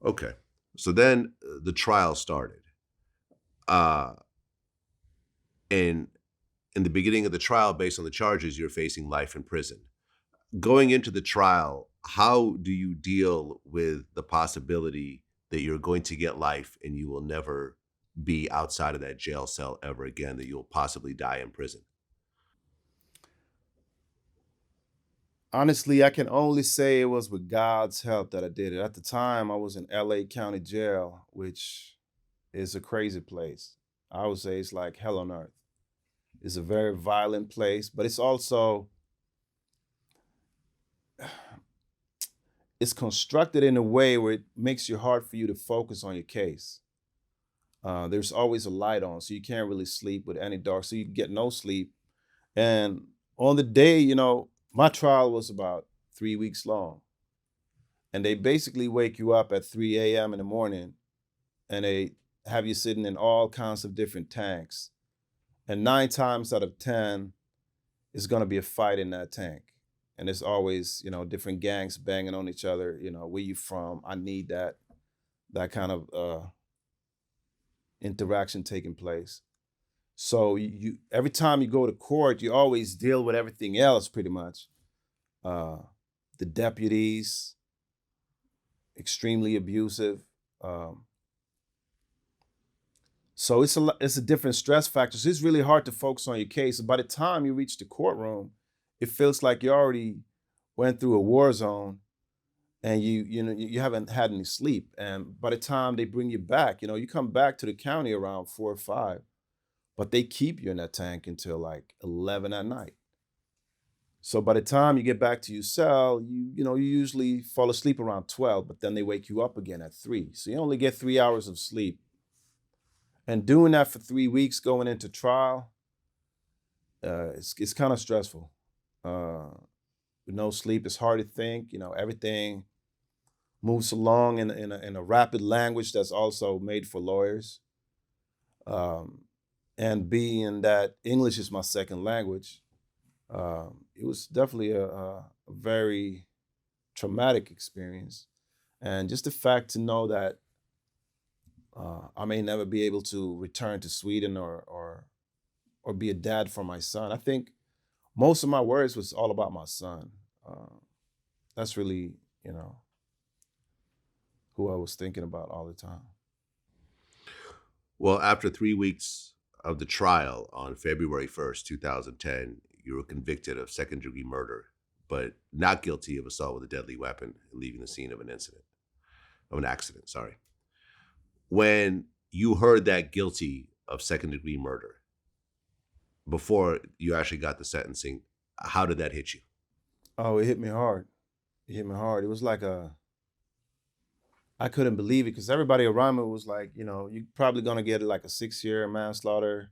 Okay. So then the trial started. Uh, and in the beginning of the trial, based on the charges, you're facing life in prison. Going into the trial, how do you deal with the possibility that you're going to get life and you will never be outside of that jail cell ever again, that you'll possibly die in prison? Honestly, I can only say it was with God's help that I did it. At the time, I was in LA County Jail, which is a crazy place. I would say it's like hell on earth. It's a very violent place, but it's also it's constructed in a way where it makes it hard for you to focus on your case. There's always a light on, so you can't really sleep with any dark, so you get no sleep. And on the day, my trial was about 3 weeks long, and they basically wake you up at 3 a.m. in the morning, and they have you sitting in all kinds of different tanks. And 9 times out of 10, it's going to be a fight in that tank. And there's always, different gangs banging on each other. Where you from? I need that kind of interaction taking place. So you every time you go to court, you always deal with everything else pretty much. Uh, the deputies, extremely abusive. Um, so it's a different stress factor. So it's really hard to focus on your case. And by the time you reach the courtroom, it feels like you already went through a war zone, and you haven't had any sleep. And by the time they bring you back, you come back to the county around 4 or 5, but they keep you in that tank until like 11 at night. So by the time you get back to your cell, you usually fall asleep around 12, but then they wake you up again at 3. So you only get 3 hours of sleep. And doing that for 3 weeks going into trial, it's kind of stressful. Uh, with no sleep, it's hard to think. Everything moves along in a rapid language that's also made for lawyers. Um, and being that English is my second language, it was definitely a very traumatic experience. And just the fact to know that I may never be able to return to Sweden or be a dad for my son. I think most of my words was all about my son. Uh, that's really, you know, who I was thinking about all the time. Well, after 3 weeks of the trial on February 1st, 2010, you were convicted of second degree murder, but not guilty of assault with a deadly weapon and leaving the scene of an accident, sorry. When you heard that guilty of second degree murder, before you actually got the sentencing, how did that hit you? Oh, it hit me hard. It hit me hard. It was like I couldn't believe it because everybody around me was like, you're probably gonna get like a 6 year manslaughter.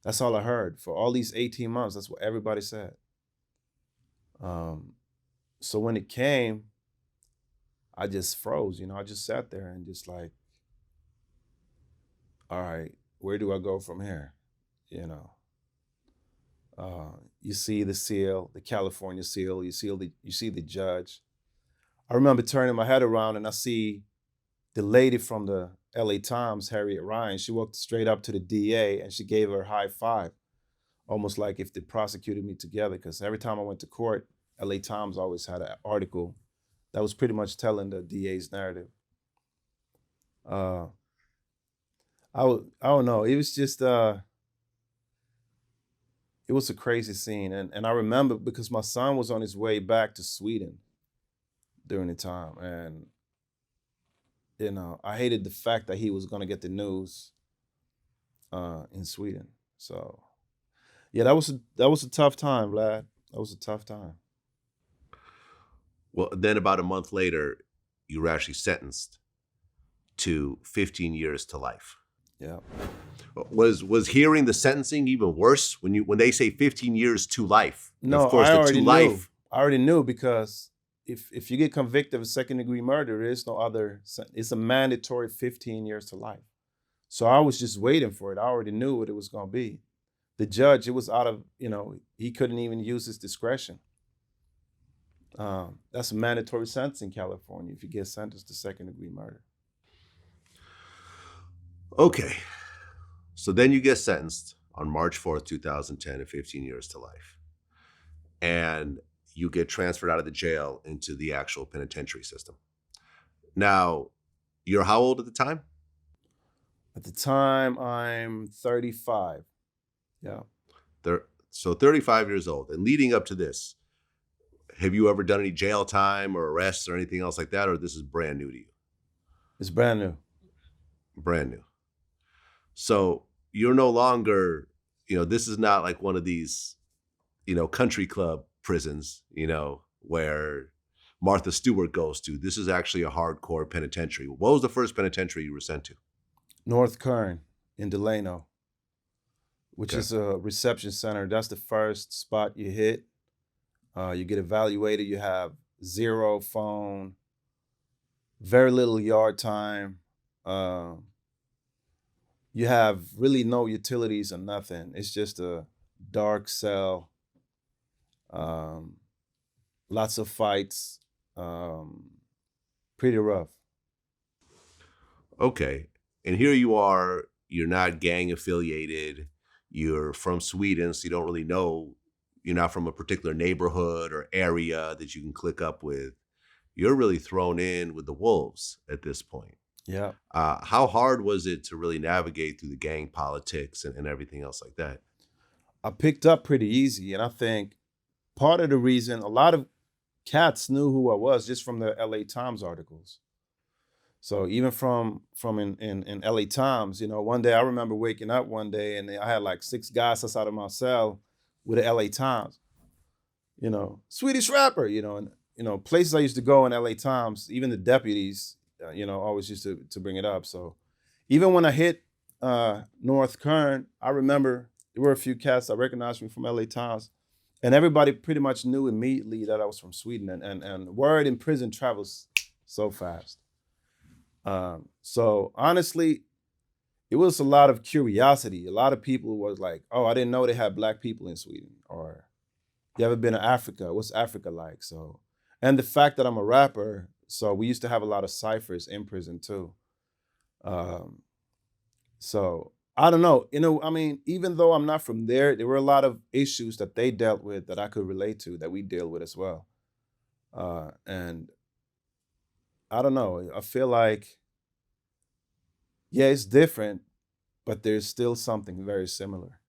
That's all I heard for all these 18 months. That's what everybody said. Um, so when it came, I just froze. I just sat there and just like, all right, where do I go from here? You know, you see the seal, the California seal. You see the judge. I remember turning my head around and I see the lady from the LA Times, Harriet Ryan. She walked straight up to the DA and she gave her a high five, almost like if they prosecuted me together. Because every time I went to court, LA Times always had an article that was pretty much telling the DA's narrative. Uh, I don't know. It was just it was a crazy scene, and I remember because my son was on his way back to Sweden during the time, and I hated the fact that he was gonna get the news in Sweden. So yeah, that was a tough time, Vlad. That was a tough time. Well, then about a month later, you were actually sentenced to 15 years to life. Yeah. Was hearing the sentencing even worse when they say 15 years to life? And of No, course, I the to already knew. life. I already knew because if you get convicted of second degree murder, there is no other. It's a mandatory 15 years to life. So I was just waiting for it. I already knew what it was going to be. The judge, it was out of, he couldn't even use his discretion. That's a mandatory sentence in California if you get sentenced to second-degree murder. Okay. So then you get sentenced on March 4th, 2010 to 15 years to life. And you get transferred out of the jail into the actual penitentiary system. Now, you're how old at the time? At the time, I'm 35. Yeah. So 35 years old. And leading up to this, have you ever done any jail time or arrests or anything else like that? Or this is brand new to you? It's brand new. Brand new. So you're no longer, this is not like one of these, country club prisons, where Martha Stewart goes to. This is actually a hardcore penitentiary. What was the first penitentiary you were sent to? North Kern in Delano, which Okay. is a reception center. That's the first spot you hit. You get evaluated. You have zero phone, very little yard time. You have really no utilities or nothing. It's just a dark cell. Lots of fights. Pretty rough. Okay. And here you are, you're not gang affiliated, you're from Sweden, so you don't really know, you're not from a particular neighborhood or area that you can click up with. You're really thrown in with the wolves at this point. Yeah. How hard was it to really navigate through the gang politics and everything else like that? I picked up pretty easy. And I think part of the reason a lot of cats knew who I was just from the LA Times articles. So even from in LA Times, one day I remember waking up one day and I had like 6 guys outside of my cell with the LA Times, Swedish rapper, and places I used to go in LA Times, even the deputies, always used to bring it up. So even when I hit North Kern, I remember there were a few cats that recognized me from LA Times, and everybody pretty much knew immediately that I was from Sweden. And word in prison travels so fast. So honestly, it was a lot of curiosity. A lot of people was like, "Oh, I didn't know they had black people in Sweden," or "You ever been to Africa? What's Africa like?" So, and the fact that I'm a rapper, so we used to have a lot of ciphers in prison too. Um, so I don't know. I mean, even though I'm not from there were a lot of issues that they dealt with that I could relate to that we deal with as well. And I don't know. I feel like, yeah, it's different, but there's still something very similar.